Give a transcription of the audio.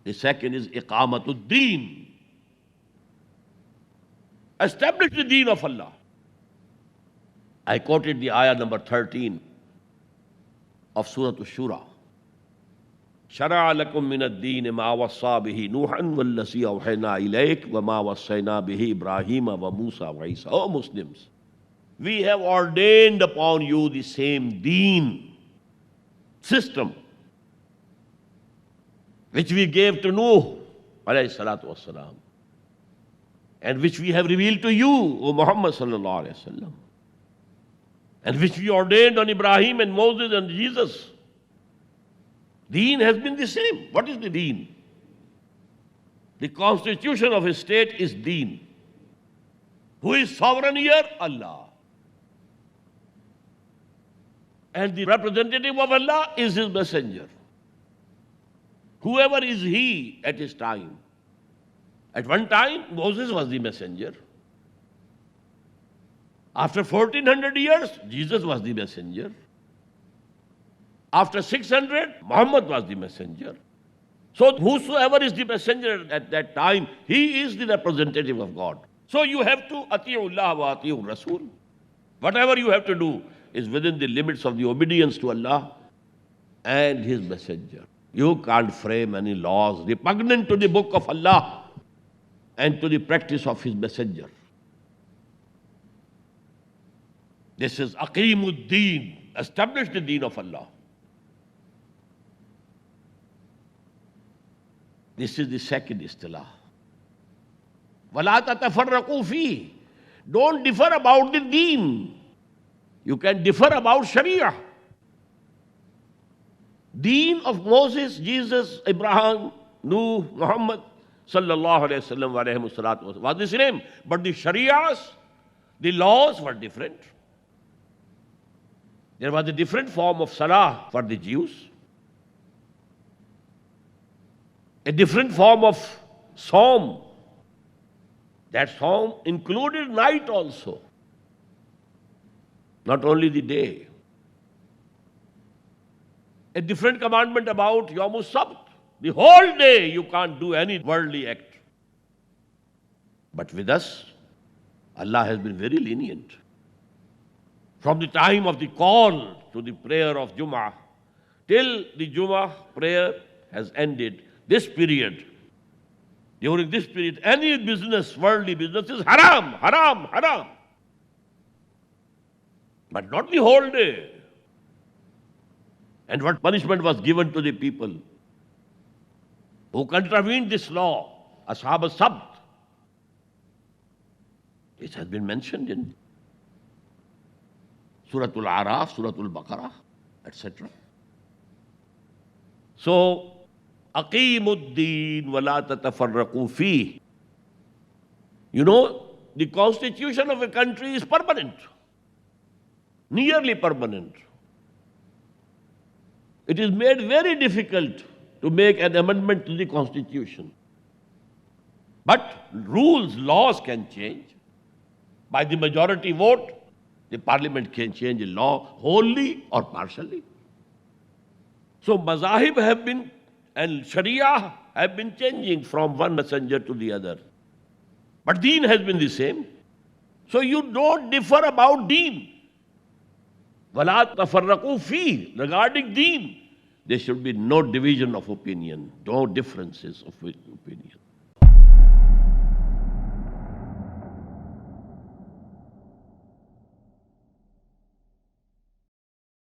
The second is iqamatud Deen. Establish the Deen of Allah. I quoted the ayah number 13 of Surah Ash-Shura. شرع لكم من الدين ما وصى به نوحا والذي أوحينا إليك وما وصينا به إبراهيم وموسى وعيسى. O Muslims, we have ordained upon you the same deen system which we gave to Nuh alayhi salatu wassalam, and which we have revealed to you, O Muhammad sallallahu alayhi wasallam, and which we ordained on Ibrahim and Moses and Jesus. Deen has been the same. What is the deen? The constitution of a state is deen. Who is sovereign here? Allah. And the representative of Allah is His messenger. Whoever is he at his time. At one time, Moses was the messenger. After 1400 years, Jesus was the messenger. After 600, Muhammad was the messenger. So whosoever is the messenger at that time, he is the representative of God. So you have to ati'ullah wa ati'ur Rasul. Whatever you have to do is within the limits of the obedience to Allah and His messenger. You can't frame any laws repugnant to the book of Allah and to the practice of His messenger. This is aqimud Deen. Establish the deen of Allah. This is the second istilah. وَلَا تَتَفَرَّقُوا فِيهِ. Don't differ about the deen. You can differ about Sharia. Deen of Moses, Jesus, Abraham, Nuh, Muhammad, sallallahu alayhi wasallam was the same. But the Sharias, the laws were different. There was a different form of salah for the Jews. A different form of psalm. That psalm included night also, not only the day. A different commandment about Yawm Sabt. The whole day you can't do any worldly act. But with us, Allah has been very lenient. From the time of the call to the prayer of Jummah, till the Jummah prayer has ended, this period, during this period, any business, worldly business is haram, haram, haram. But not the whole day. And what punishment was given to the people who contravened this law, Ashab al-Sabt. This has been mentioned in Surah Al-Araf, Surah Al-Baqarah, etc. So, Aqimud Deen wa la tatafarraqu fih. You know, the constitution of a country is permanent, nearly permanent. It is made very difficult to make an amendment to the constitution. But rules, laws can change. By the majority vote, the parliament can change a law wholly or partially. So mazahib have been, and Sharia have been changing from one messenger to the other. But Deen has been the same. So you don't differ about Deen. وَلَا تَفَرَّقُوا فِيهِ. Regarding Deen, there should be no division of opinion, no differences of opinion.